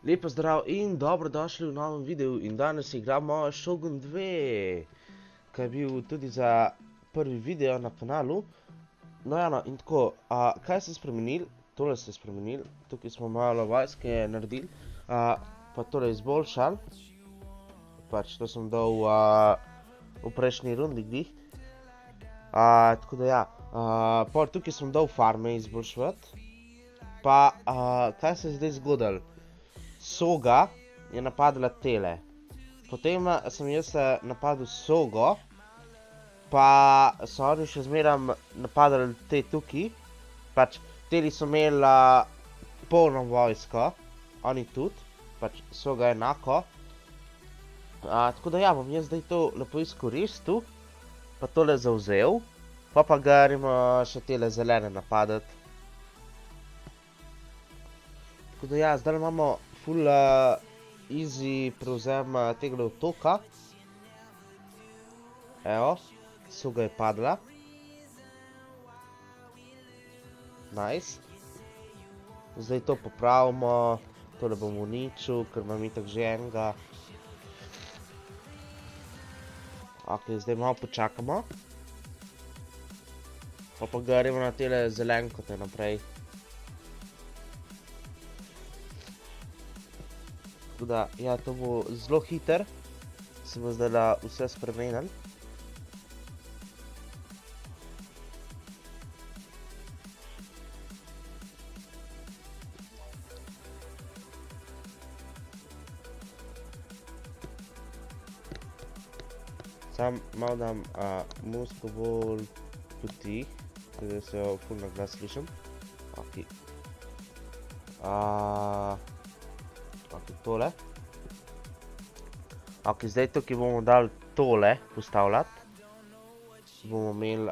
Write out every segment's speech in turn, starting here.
Lepo zdrav in dobrodošli v novem videu in danes igramo Shogun 2, ki je bil tudi za prvi video na kanalu. No ja, no, in tako, kaj se je spremenil? Tole se je spremenil, tukaj smo malo vojske naredili, pa tole izboljšali. Pač to sem dal v prejšnji rundi glih. Tako da ja, pol tukaj sem dal farme izboljševati. Pa, kaj se je zdaj zgodilo? Soga je napadla tele. Potem sem jaz napadel Sogo, pa so oni še zmeram napadali te tukaj. Pač, teli so imeli polno vojsko, oni tudi, pač Soga enako. Tako da ja, bom jaz zdaj to lepo izkoristil, pa tole zavzel, pa gremo še tele zelene napadati. Tako da ja, zdaj imamo full easy prevzem tega otoka. Evo, Soga je padla. Nice. Zdaj to popravimo, tole bom uničil, ker imam itak že enega. Ok, zdaj malo počakamo. Pa gremo na tele zelenkote naprej. Tako da, ja, to bo zelo hiter, se bo zdaj vse spremenil. Sam malo dam musko bolj potih, da se jo ful na glas slišim. Ok. Ok, tole. Ok, zdaj tukaj bomo dali tole postavljati. Bomo imeli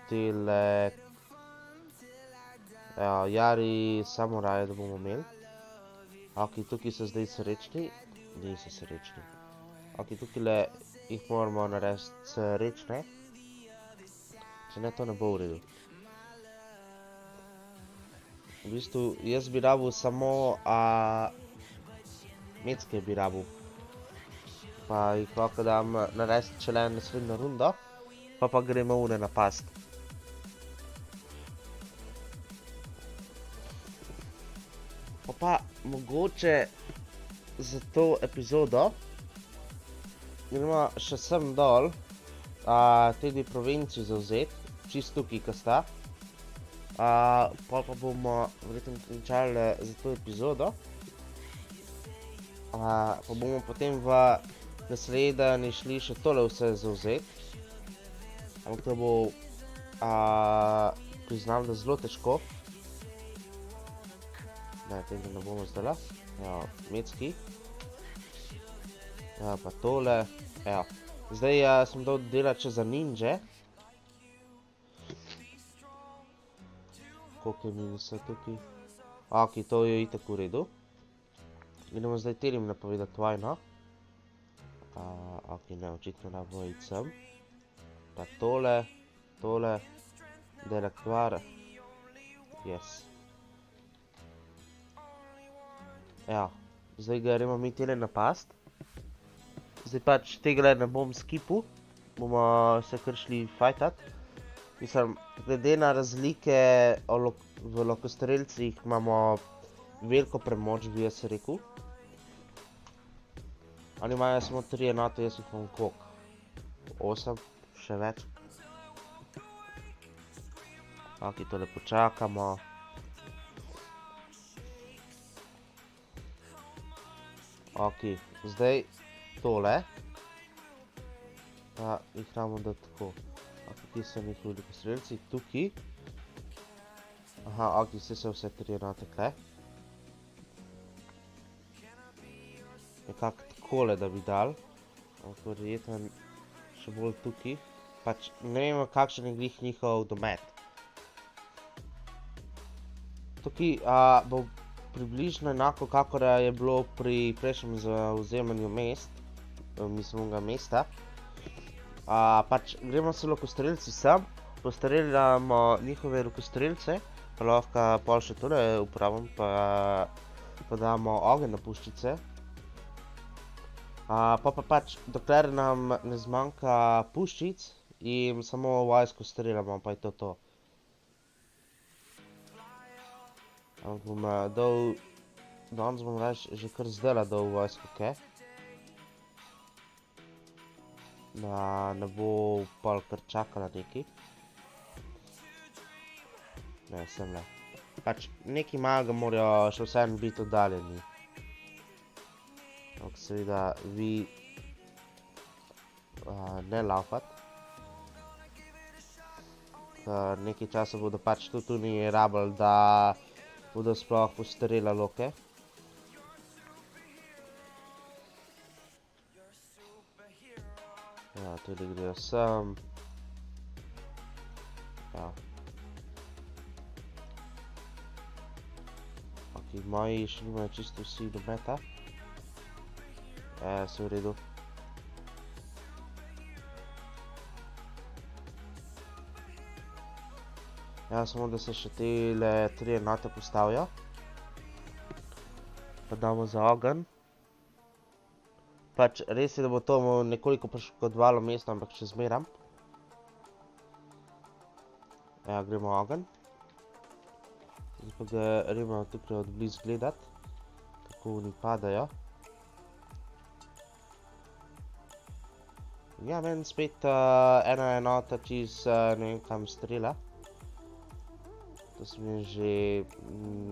tele jari samuraje, da bomo imeli. Ok, tukaj so zdaj srečni. Niso srečni. Ok, tukaj jih moramo narediti srečne. Če ne, to ne bo v redu. V bistvu, jaz bi rabil samo mecke bi rabil. Pa jih lahko dam narediti šele naslednjo rundo, pa gremo une napast. Pa mogoče za to epizodo gremo še sem dol te dve provinciji zavzeti, čisto tukaj, ko sta. Pa bomo verjetno končali za to epizodo. Pa bomo potem v naslednji šli še tole vse zavzeti. Ampak to bo, priznam, da zelo težko. Ne, tega ne bomo zdajla. Evo, mecki. Evo, pa tole. Evo. Zdaj sem dal delati še za ninja. Koliko je minusa tukaj? Ok, to je itak v redu. Idemo zdaj telim napovedati vojno. Ok, ne, očitno ne bo iti sem. Pa tole, tole, delakvar. Yes. Evo, zdaj gremo mi tele napast. Zdaj pač tega ne bom skipil, bomo se kar šli fajtati. Mislim, glede na razlike v lokostrelcih imamo veliko premoč, bi jaz rekel. Oni imajo samo 3 enote, jaz jih imam koliko? 8, še več. Ok, tole počakamo. Ok, zdaj tole. Jih ramo da tako. Kje so njihovi lokostrelci? Tukaj. Aha, ok, so vse 3 enote tukaj. Nekako takole, da bi dal. Ampak verjetno še bolj tukaj. Pač ne vemo, kakšen je glih njihov domet. Tukaj bo približno enako, kakor je bilo pri prejšnjem zavzemanju mest. Mislim, onega mesta. Pač gremo se lokostrelci sem, postreljamo njihove lokostrelce, pa lahko pol še tole uporabim, pa Pa damo ogenj na puščice. Pa pač, dokler nam ne zmanjka puščic, jim samo vojsko streljamo, pa je to. Ampak bom dal, danes bom že kar zdajle dal vojsko, okej? Da ne bo pol kar čakala neki. Ne, semle. Pač neki maga morajo še vseeno biti oddaljeni. Ampak seveda vi ne laufat. Ker nekaj časa bodo pač tudi oni rabili, da bodo sploh postrela loke. Ja, tudi grejo sem. Ja. Ok, moji še nimajo čisto vsi dometa. Se v redu. Ja, samo da se še tele 3 enote postavijo. Pa damo za ogenj. Pač res je, da bo to nekoliko poškodovalo mesto, ampak še zmeram. Ja, gremo ogenj. Zdaj pa ga gremo tukaj od blizu gledat, kako oni padajo. Ja, meni spet ena enota čez ne vem kam strela. To se mi je že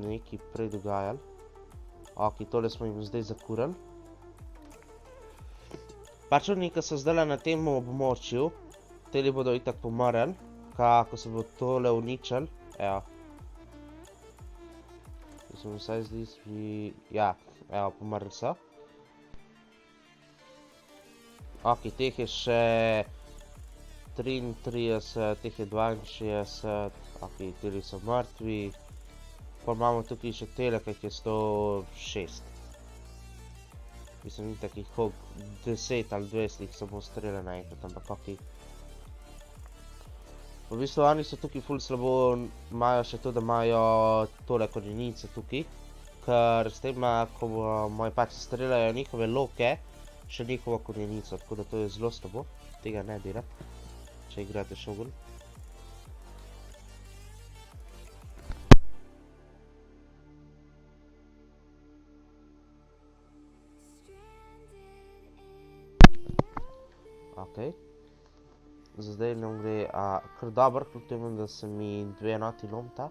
nekaj prej dogajalo. Ok, tole smo jim zdaj zakurali. Pač oni, ki so zdajle na tem območju, teli bodo itak pomrli, ko se bo tole uničili. Evo. Mislim, vsaj zdi svi... Ja, evo, pomrli so. Ok, teh je še 33, teh je 62, ok, teli so mrtvi. Pa imamo tukaj še tele, kak je 106. Mislim, ni takih koliko 10 ali 20 jih samo strele naenkrat, ampak ok. V bistvu oni so tukaj ful slabo, imajo še to, da imajo tole konjenice tukaj. Ker s tem, ko moji pač streljajo njihove loke, še njihovo konjenico, tako da to je zelo slabo. Tega ne delati, če igrate Shogun. Ok. Za zdaj nam gre kar dobro, kljub temu, da se mi 2 enoti lomta.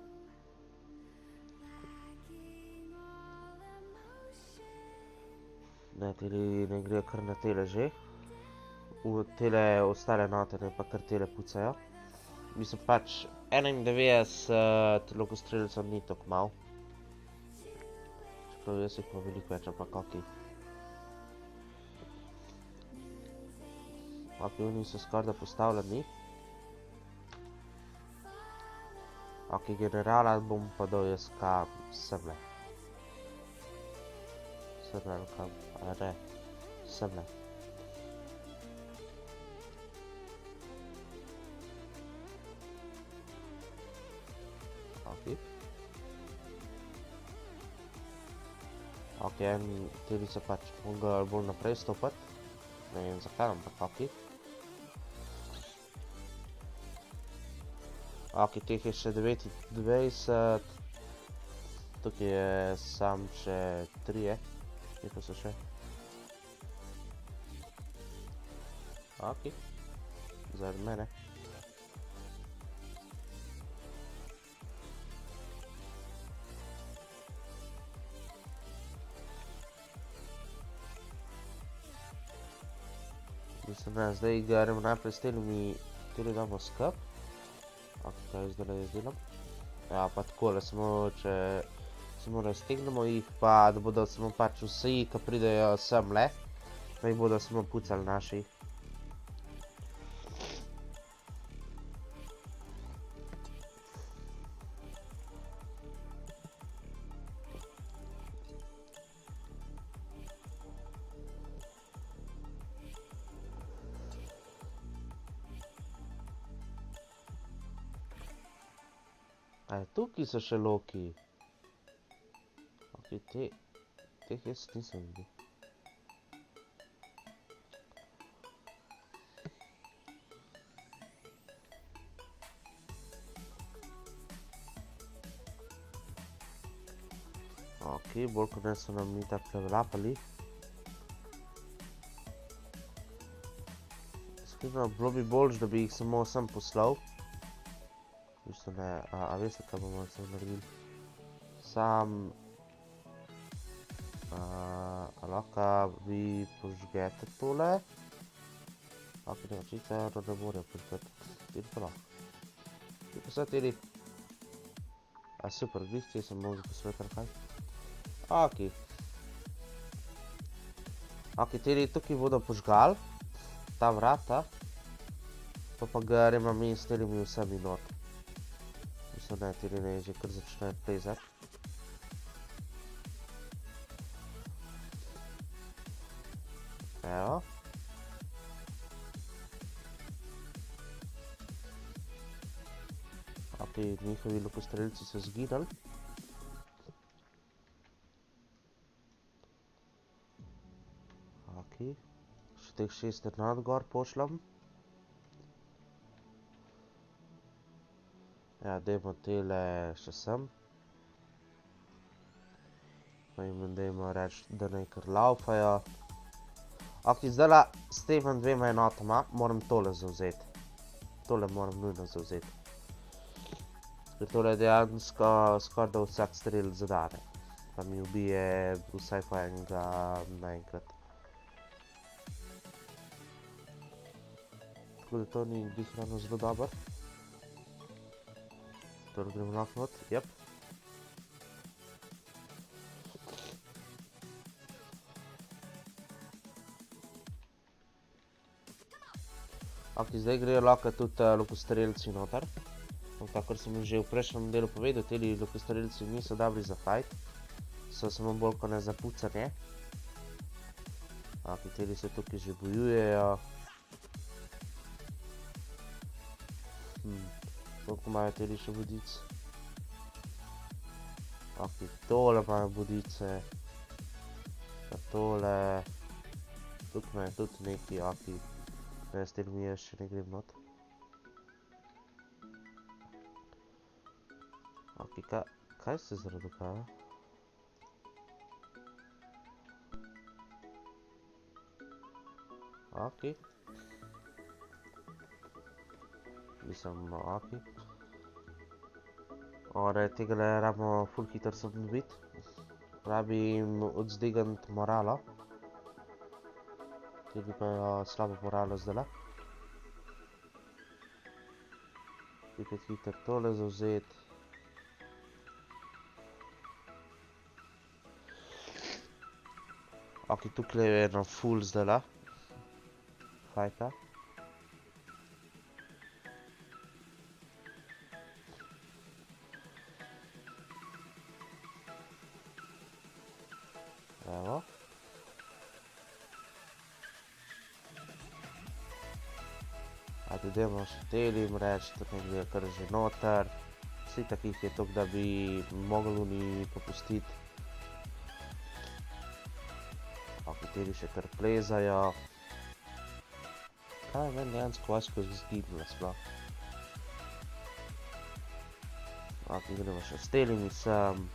Ne, tele ne gre kar na tele že. V tele ostale enote ne pa kar tele pucajo. Mislim pač 91 lokostrelcev ni tako malo. Čeprav jaz jih pa veliko več, ampak ok. Ok, oni so skoraj da postavljeni. Ok, generala bom pa dal jaz kam semle. Semle kam, a ne, semle. Ok. Ok, teli se pač mogli bolj naprej stopati. Ne vem zakaj, ampak ok. Ok, teh je še 29. Tukaj je sam še 3. Kje pa so še? Ok. Zaradi mene. Mislim, ne, zdaj gremo najprej s telimi, tele damo skup. Ok, kaj zdaj jaz delam? Ja, pa takole, samo če samo raztegnemo jih, pa da bodo samo pač vsi, ki pridejo semle, da jih bodo samo pucali naši. Tukaj so še loki. Ok, te Teh jaz nisem videl. Ok, bolj kot ne so nam ni tako levelapali. Iskreno, bilo bi boljš, da bi jih samo sem poslal. V bistvu ne, a veste, kaj bomo sem naredili? Sam... lahko vi požgete tole. Ok, ne očite, ne morajo prišpeti. Tiri pa lahko. Ti pa se tiri. A super, glih ti sem mogel posvetiti kaj. Ok. Ok, tiri tukaj bodo požgali. Ta vrata. Pa gremo mi s telimi vsemi not. Mislim, ne, tiri ne že kar začne plezati. Evo. Ok, njihovi lokostrelci so zginali. Ok. Še teh 6 granat gor pošljam. Ja, dajmo tele še sem. Pa jim dajmo reči, da naj kar laufajo. Ok, zdajle s tema dvema enotama moram tole zavzeti. Tole moram nujno zavzeti. Ker tole dejansko skoraj da vsak strel zadane. Pa mi ubije vsaj po enega naenkrat. Tako da to ni glih ravno zelo dober. Tole gremo naknot, jep. Ok, zdaj grejo lahko tudi lokostrelci noter. Kakor sem že v prejšnjem delu povedal, teli lokostrelci niso dobri za fight. So samo bolj kot ne za pucanje. Ok, teli se tukaj že bojujejo. Koliko imajo teli še bodic? Ok, tole imajo bodice. Pa tole. Tukaj imajo tudi neki, ok. Ne, s tem mi jaz še ne grem not. Ok, kaj se zdaj dogaja? Ok. Mislim, ok. Ore, tegale rabimo ful hitro sem dobiti. Rabim odzdigniti moralo. Tegi pa slabo moralo zdajle. Hitro tole zavzeti. Ok, tukaj je eno ful zdajle. Fajta. Evo. Ajde, dajmo še telim reči, da nekaj je kar že noter. Vsi takih je toliko, da bi mogli oni popustiti. Ok, teli še kar plezajo. Kaj je meni dejansko vojsko zginila sploh? Ok, gremo še s telimi sem.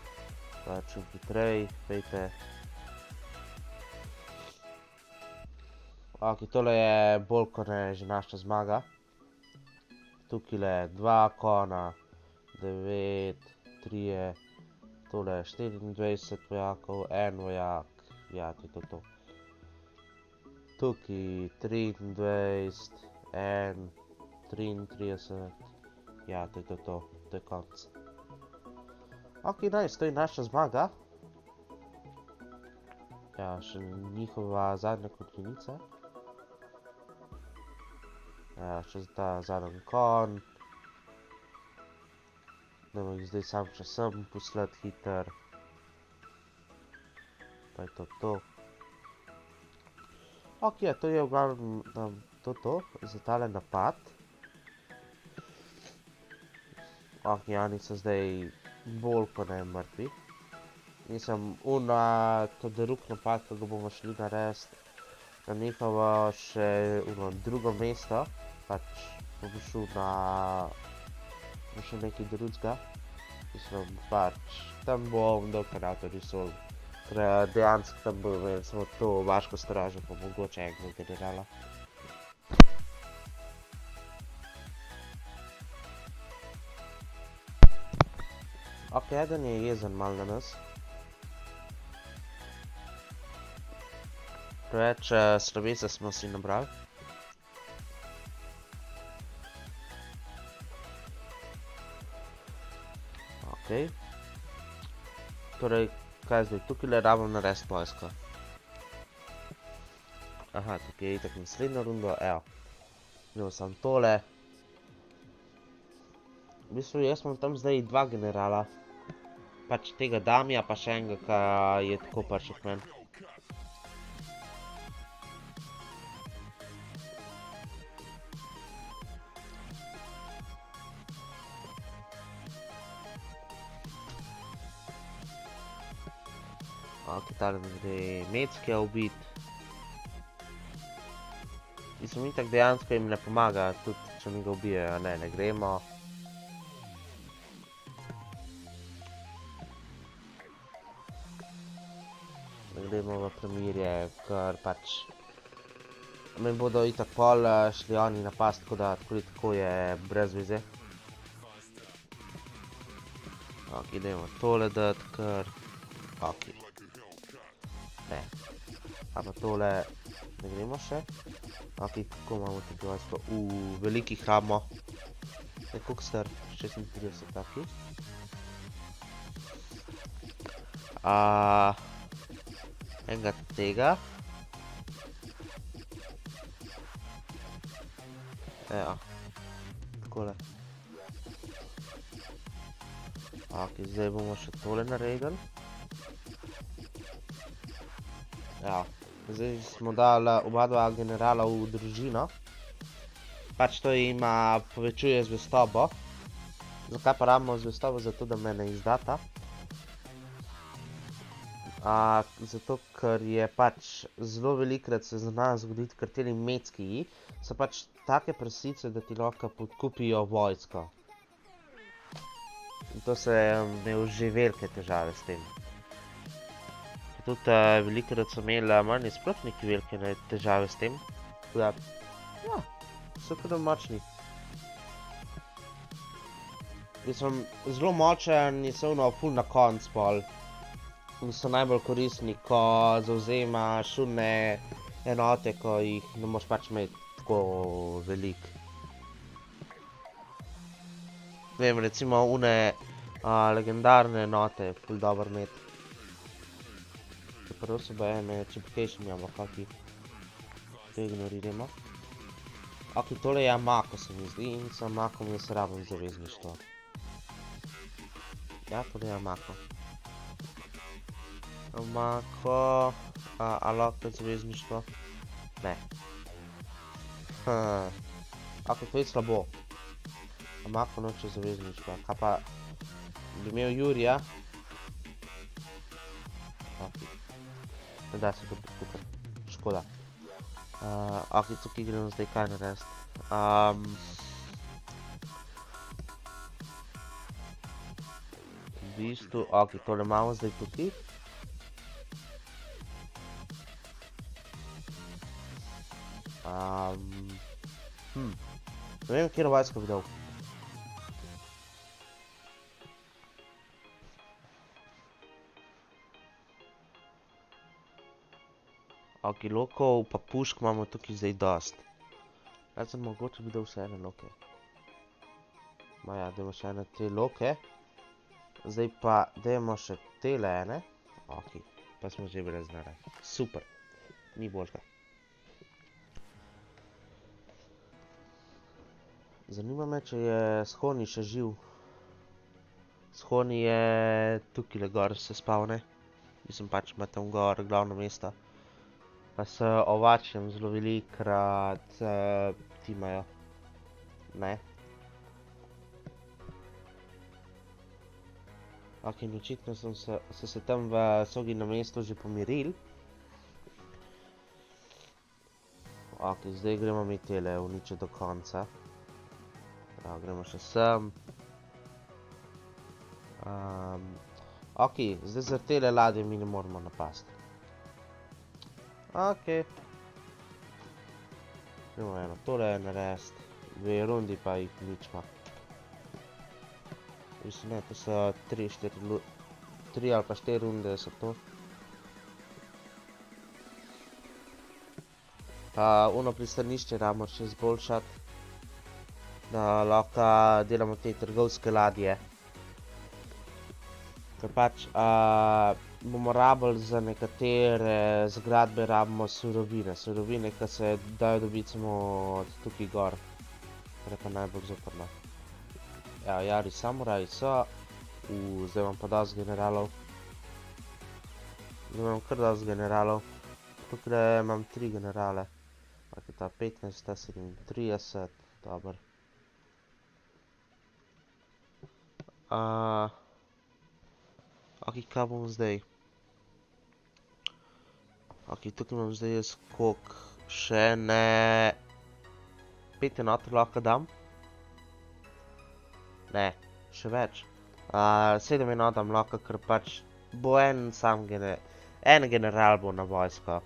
Pa čim hitrej, pejte. Ok, tole je bolj kot ne že naša zmaga. Tukajle 2 kona, 9, 3, tole 24 vojakov, 1 vojak. Ja, to je to. Tukaj 23, 1, 33. Ja, to je to. To je konc. Ok, nice, to je naša zmaga. Ja, še njihova zadnja konkinica. Ja, še ta zadnji kon. Dajmo jih zdaj sam še sem poslati hiter. Pa je to. Ok, to je v glavnem to za tale napad. Ok, oni so zdaj bolj kot ne mrtvi. Mislim, to drug napad, ko ga bomo šli narediti, na njihovo še drugo mesto, pač bom šel na še nekaj drugega. Mislim, pač tam bom dokaj risol, ker dejansko tam bo imel samo to vaško stražo, pa mogoče enega generala. Ok, eden je jezen mal na nas. Preveč slovesa smo si nabrali. Ok. Torej, kaj zdaj? Tukaj le rabim narediti vojsko. Aha, tukaj je itak naslednjo rundo, evo. Gremo sam tole. V bistvu jaz imam tam zdaj 2 generala. Pač tega Damija, pa še enega, ki je tako prišel k meni. Ok, tale gre Meckija ubit. Mislim, itak dejansko jim ne pomaga, tudi če mi ga ubijejo, ne gremo. Gremo v premirje, ker pač me bodo itak pol šli oni napast, tako da tako je brez veze. Ok, idemo tole dati, ker ok. Ne. A pa tole ne gremo še. Ok, kako imamo tudi vojsko? Veliki hramo. Koliko star? 36 taki. Enega tega. Evo. Takole. Ok, zdaj bomo še tole naredili. Evo. Zdaj smo dali oba dva generala v družino. Pač to ima povečuje zvestobo. Zakaj pa rabimo zvestobo? Zato, da me ne izdata. Zato, ker je pač zelo velikrat se zna zgoditi, ker teli Meckiji so pač take prasice, da ti lahko podkupijo vojsko. In to se je imel že velike težave s tem. Tudi velikrat so imeli manj sploh neki velike težave s tem. Tako da, ja, so kar močni. Mislim, zelo močen je se ful na konc pol. So najbolj koristni, ko zauzemaš une enote, ko jih ne moš pač imeti tako veliko. Vem, recimo une legendarne enote je ful dobro imeti. Čeprav so ene čipkejši imamo, kaki. To ignoriramo. Ok, tole je Amako se mi zdi in s Amakom jaz rabim zavezništvo. Ja, tole je Amako. Amako, a lahko zavezništvo? Ne. Ok, to je slabo. Amako noče zavezništva. Kaj pa, bi imel Jurija? Ok. Ne da se to tukaj. Škoda. Ok, tukaj gremo zdaj kaj narediti. V bistvu, ok, tole imamo zdaj tukaj. Ne vem, kjer vojsko bi dal. Ok, lokov pa pušk imamo tukaj zdaj dost. Razen mogoče bi dal vse ene loke. Ma ja, dajmo še ene te loke. Zdaj pa dajmo še tele ene. Ok, pa smo že brez denarja. Super, ni boljšega. Zanima me, če je Shoni še živ. Shoni je tukaj gor se spavne. Mislim pač ima tam gor glavno mesto. Pa s ovačjem zelo velikrat timajo. Ne. Ok, in očitno so se tam v Sogi na mestu že pomirili. Ok, zdaj gremo mi tele uničiti do konca. Ja, gremo še sem. Ok, zdaj za tele ladje mi ne moramo napasti. Ok. Gremo eno tole narediti, 2 rundi pa jih uničimo. Mislim, ne, to so 3 ali pa 4 runde so to. Ono pristanišče rabimo še izboljšati, da lahko delamo te trgovske ladje. Ker pač bomo rabili za nekatere zgradbe rabimo surovine, ki se dajo dobiti samo od tukaj gor, kar je pa najbolj zoprno. Ja, jari samuraji so, zdaj imam pa dosti generalov. Zdaj imam kar dosti generalov, tukaj imam 3 generale. Tako je ta 15, ta 37, dober. Ok, kaj bom zdaj? Ok, tukaj imam zdaj jaz koliko, še ne 5 enot lahko dam. Ne, še več. 7 enot dam lahko, ker pač bo en general bo na vojsko.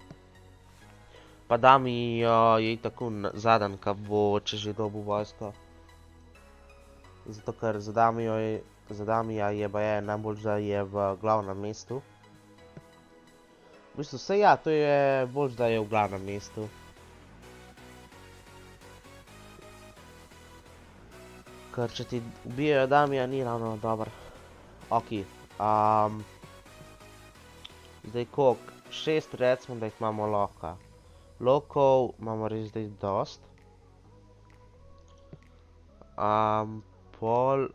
Pa Damijo je tako zadnji, ki bo, če že dobil vojsko. Zato ker za Damija je baje najbolj, da je v glavnem mestu. V bistvu vse ja, to je bolj, da je v glavnem mestu. Ker če ti ubijajo Damija, ni ravno dobro. Ok, zdaj koliko? 6 recimo, da jih imamo lahko. Lokov imamo res zdaj dost. Pol,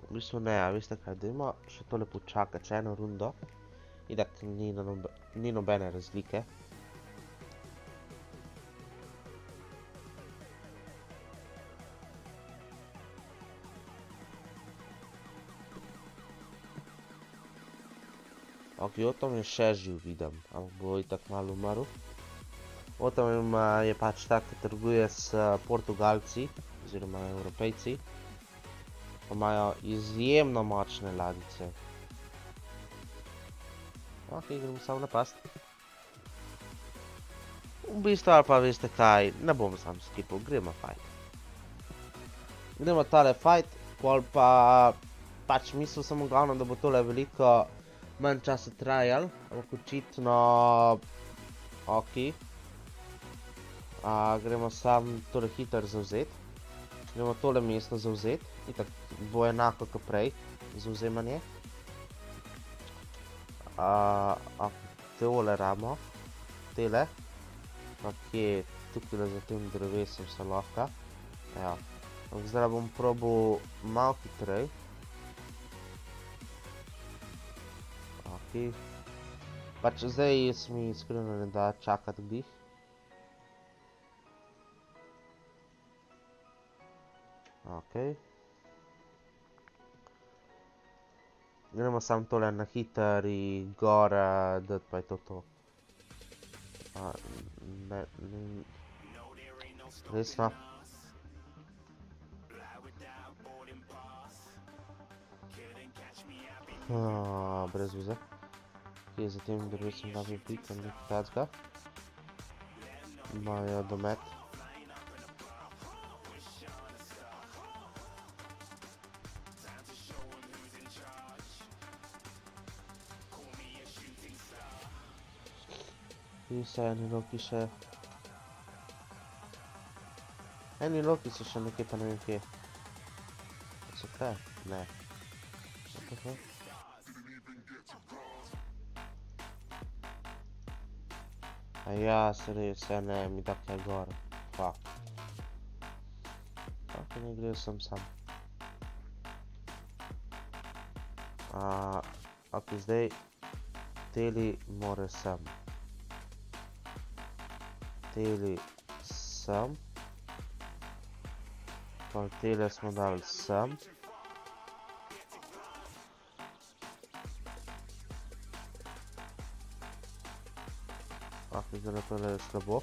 v bistvu ne, a veste kaj, dajmo še tole počakati, še eno rundo. Itak ni nobene razlike. Ok, Otom je še živ, vidim, ampak bo itak malo umrl. Otom je pač tak, ki trguje s Portugalci, oziroma Evropejci. Pa imajo izjemno močne ladjice. Ok, gremo samo napast. V bistvu ali pa veste kaj, ne bom sam skipal, gremo fight. Gremo tale fight, pol pa pač mislil sem v glavnem, da bo tole veliko manj časa trajal, ampak očitno ok. Gremo sam tole hitro zavzeti. Gremo tole mesto zavzeti. Itak bo enako kot prej, zavzemanje. Tole rabimo. Tele. Pa kje, tukaj za tem drevesom so lahko. Ja. Zdaj bom probal malo hitrej. Ok. Pač zdaj mi iskreno ne da čakati glih. Ok. Gremo samo tole na hiter in gor dati, pa je to. Ne, resno. Brez veze. Kje je za tem drevesom rabim biti, ali nekaj takega. Imajo domet. In se eni loki še. Eni loki so še nekaj, pa ne vem kje. So kaj? Ne. Ja, se res, ne, mi da kaj gor. Fuck. Ok, ne gre sem sam. Ok, zdaj teli more sem. Teli sem. Pa tele smo dali sem. Ok, zdaj tole je slabo.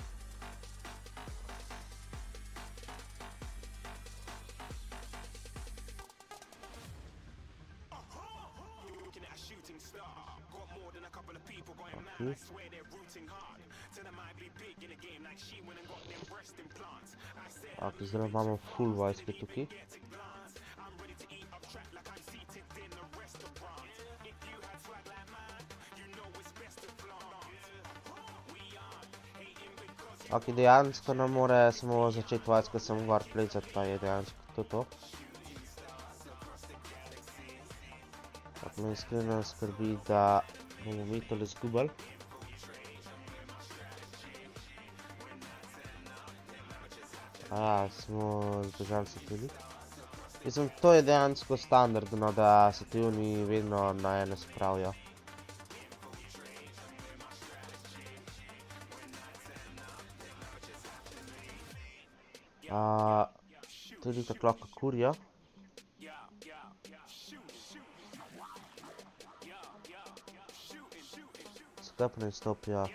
Ok, zdaj imamo full vojske tukaj. Ok, dejansko ne more samo začeti vojsko sem gor plecati, pa je dejansko to. Ok, me iskreno skrbi, da bomo mi tole izgubili. Smo zdržali satelit. Mislim, to je dejansko standardno, da se ti oni vedno na ene spravijo. Tudi tako lahko kurijo. Sklepno izstopijo.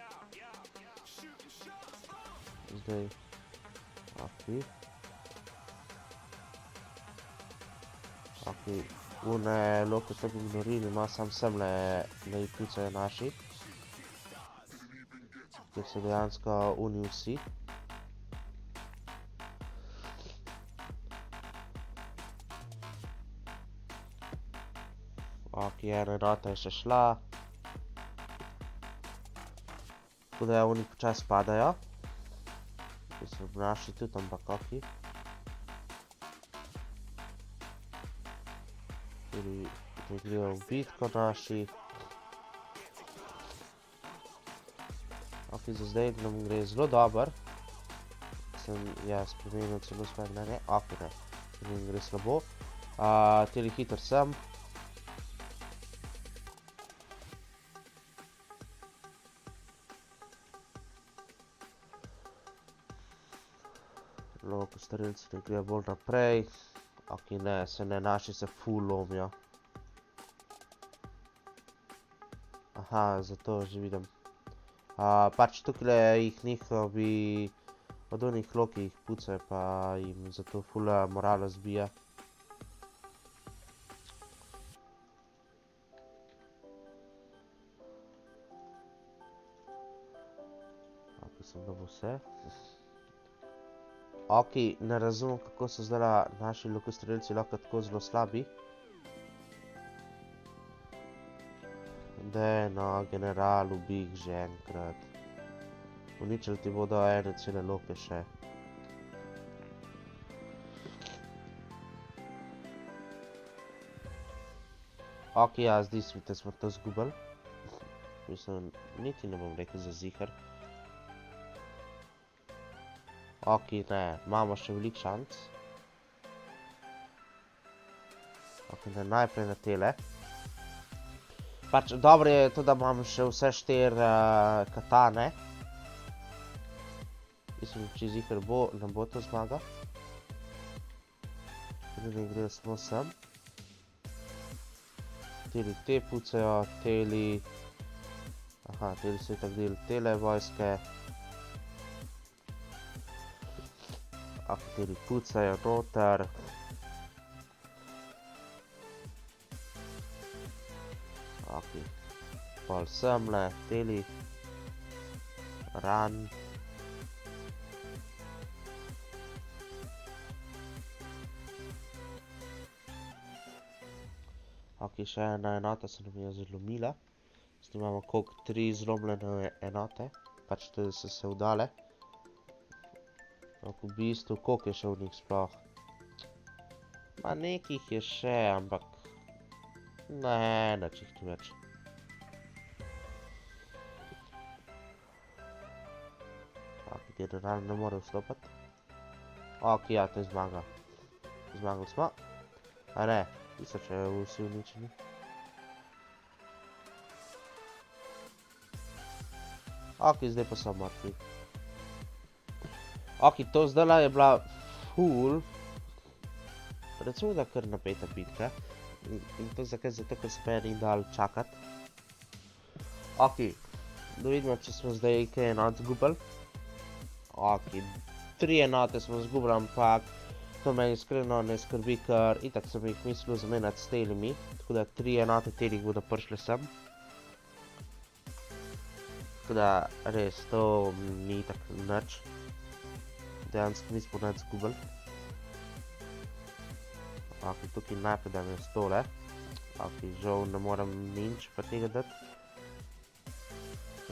Zdaj. Ok, une loke to bi ignorili, ima sam semle, da jih pucajo naši. Ker so dejansko uni vsi. Ok, ena enota je še šla. Tako da oni počas padajo. So naši tudi, ampak ok. Tudi grejo v bitko naši. Ok, za zdaj nam gre zelo dober. Sem spremenil celo svoje mnenje. Ok, ne. Nam gre slabo. Teli hiter sem. Loko strelci ne grejo bolj naprej. Ok, ne, se ne, naši se ful lomijo. Aha, zato že vidim. Pač tukaj jih njihovi od onih loki jih pucajo, pa jim zato ful morala zbija. Ok, sem dobil vse. Ok, ne razumem, kako so zdaj naši lokostrelci lahko tako zelo slabi. Daj, no, general, ubij jih že enkrat. Uničili ti bodo ene cele loke še. Ok, zdi se mi, da smo to zgubili. Mislim, niti ne bom rekel za ziher. Ok, ne, imamo še veliko šanc. Ok, ne, najprej na tele. Pač, dobro je to, da imam še vse 4 katane. Mislim, če ziher bo, ne bo to zmaga. Tudi ne grejo samo sem. Teli te pucajo, teli... Aha, teli so itak del tele vojske. Teli pucajo noter. Ok, pol semle, teli. Ran. Ok, še ena enota se nam je zlomila. Zdaj imamo koliko 3 zlomljene enote. Pač tudi so se vdale. V bistvu, koliko je še v njih sploh? Ma nekih je še, ampak... Ne, nič jih tu več. Ok, general ne more vstopati. Ok, to je zmaga. Zmagali smo. A ne, niso še vsi uničeni. Ok, zdaj pa so mrtvi. Ok, to zdaj je bila ful. Recimo, da kar napeta bitka. In to zakaj? Zato, ker se meni ni dal čakati. Ok, da vidimo, če smo zdaj kaj enot zgubili. Ok, 3 enote smo zgubili, ampak to me iskreno ne skrbi, ker itak sem jih mislil zamenjati s telimi, tako da 3 enote telih bodo prišle sem. Tako da res, to ni itak nič. Dejansko nismo nič zgubili. Ok, tukaj najprej dam jaz tole. Ok, žal ne moram nič pa tega dati.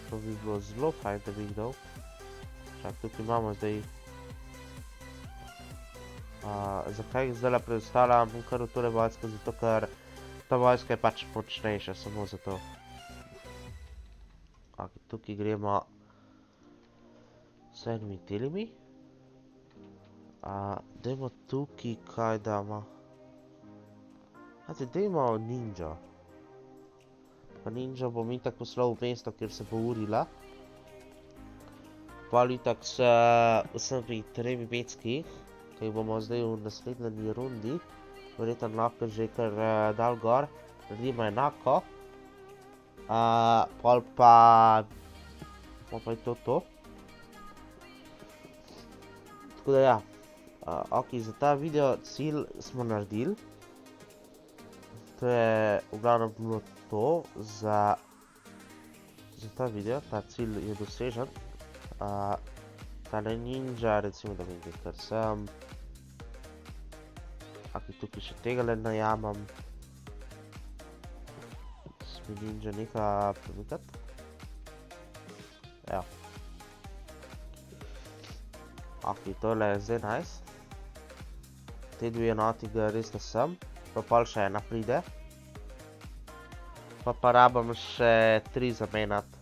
To bi bilo zelo fajn, da bi jih dal. Čak, tukaj imamo zdaj... Zakaj jih zdaj predstavljam kar v tole vojsko? Zato, ker ta vojska je pač močnejša, samo zato. Ok, tukaj gremo s enimi telimi. Dajmo tukaj, kaj damo? Dajmo ninja. Pa ninja bom itak poslal v mesto, kjer se bo urila. Pol itak s vsemi 3 mecki, ki bomo zdaj v naslednji rundi, verjetno lahko že kar dal gor, naredimo enako. Pol pa je to. Tako da ja, ok, za ta video cilj smo naredili. To je v glavnem bilo to za ta video, ta cilj je dosežen. Tale ninja, recimo da vidim, kar sem. Ok, tukaj še tegale najamam. Sme ninja nekaj premikati. Evo. Ok, tole je zdaj nice. Te 2 enoti ga res da sem. Pa pol še ena pride. Pa rabim še 3 zamenjati.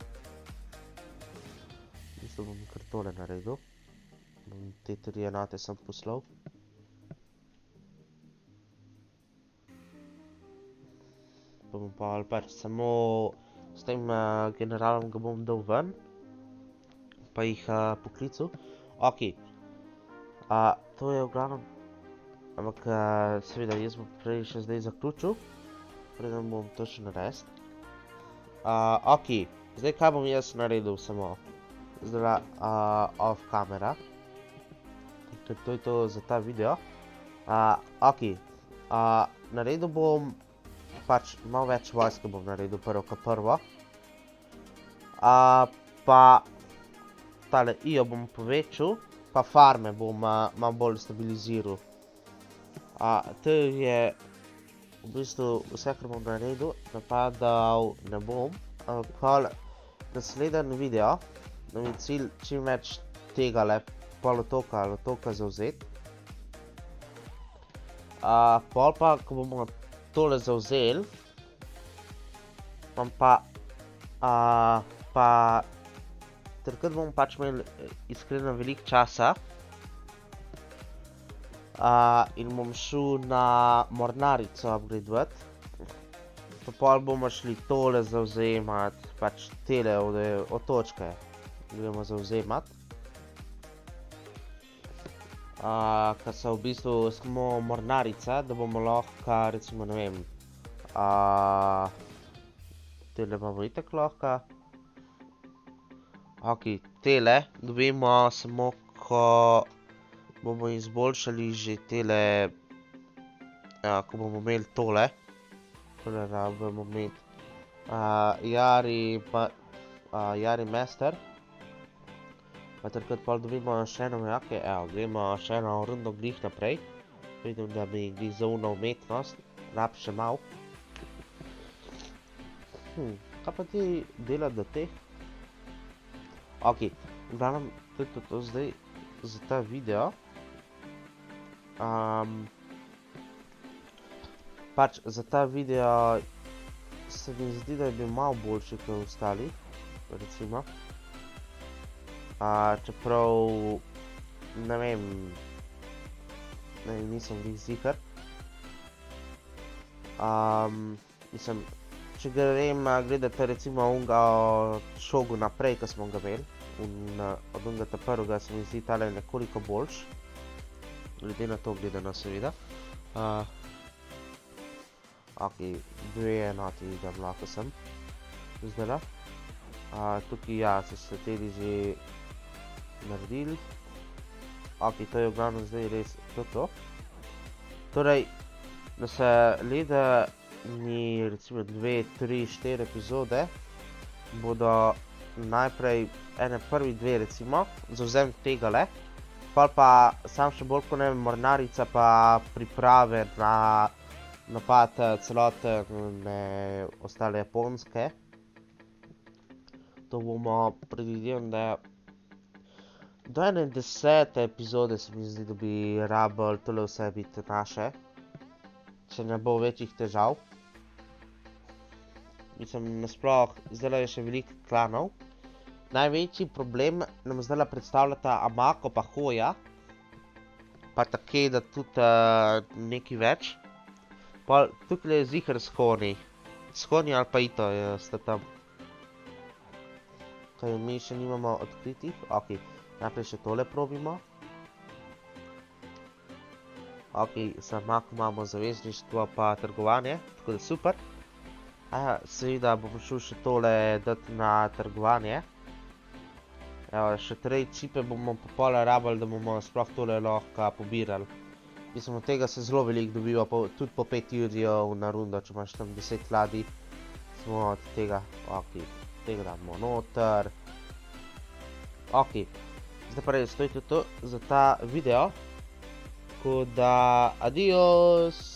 Mislim, bom kar tole naredil. Bom te 3 enote sem poslal. Pa bom pač samo s tem generalom ga bom dal ven. Pa jih poklical. Ok. To je v glavnem. Ampak seveda jaz bom prej še zdaj zaključil. Preden bom to še naredil. Ok, zdaj kaj bom jaz naredil samo. Zdaj off kamera. To je to za ta video. Ok, naredil bom pač malo več vojske bom naredil prvo kot prvo. Pa tale IO bom povečal, pa farme bom malo bolj stabiliziral. To je v bistvu vse, kar bom naredil, napadal ne bom, ampak naslednji video, da mi cilj čim več tegale polotoka zavzeti. Pol pa, ko bomo tole zavzeli, takrat bomo pač imeli iskreno veliko časa, in bom šel na mornarico upgradeovat. Pa pol bomo šli tole zavzemati, pač tele otočke gremo zavzemati. Ker so v bistvu samo mornarica, da bomo lahko, recimo, ne vem, tele bomo itak lahko. Ok, tele dobimo samo, ko bomo izboljšali že tele, ko bomo imeli tole. Tole rabimo imeti. Jari Master. Pa takrat pol dobimo še eno vojake. Evo, gremo še eno rundo glih naprej. Vidim, da mi glih za uno umetnost. Rab še malo. Kaj pa ti dela do teh? Ok, v glavnem, to je to zdaj za ta video. Pač za ta video se mi zdi, da je bil malo boljši kot ostali, recimo. Čeprav, ne vem, nisem glih ziher. Mislim, če grem gledati recimo unga šogu naprej, ko smo ga imeli, od unga ta prvega se mi zdi tale nekoliko boljš. Glede na to gledano seveda. Ok, 2 enoti idem lahko sem. Zdajle. Tukaj ja, so se teli že naredili. Ok, to je v glavnem zdaj res to. Torej, da se recimo 2, 3, 4 epizode bodo najprej ene prvi dve recimo, zavzem tegale, pa sam še bolj kot ne mornarica pa priprave na napad celotne ostale Japonske. To bomo predvidevam, da do ene 10. epizode se mi zdi, da bi rabili tole vse biti naše, če ne bo večjih težav. Mislim, nasploh, zdaj je še veliko klanov. Največji problem nam zdaj predstavljata Amako pa Hoja, pa Takeda tudi nekaj več. Pa tukaj je ziher Skoni. Skoni ali pa Ito sta tam. Kaj mi še nimamo odkritih. Ok, najprej še tole probimo. Ok, z Amako imamo zavezništvo pa trgovanje, tako da super. Seveda bom šel še tole dati na trgovanje. Evo, še trade chipe bomo pa pol rabili, da bomo sploh tole lahko pobirali. Mislim, od tega se zelo veliko dobiva, tudi po 5 jurjev na rundo, če imaš tam 10 ladij. Smo od tega, ok, tega damo noter. Ok, zdaj pa res, to je to za ta video. Tako da, adios!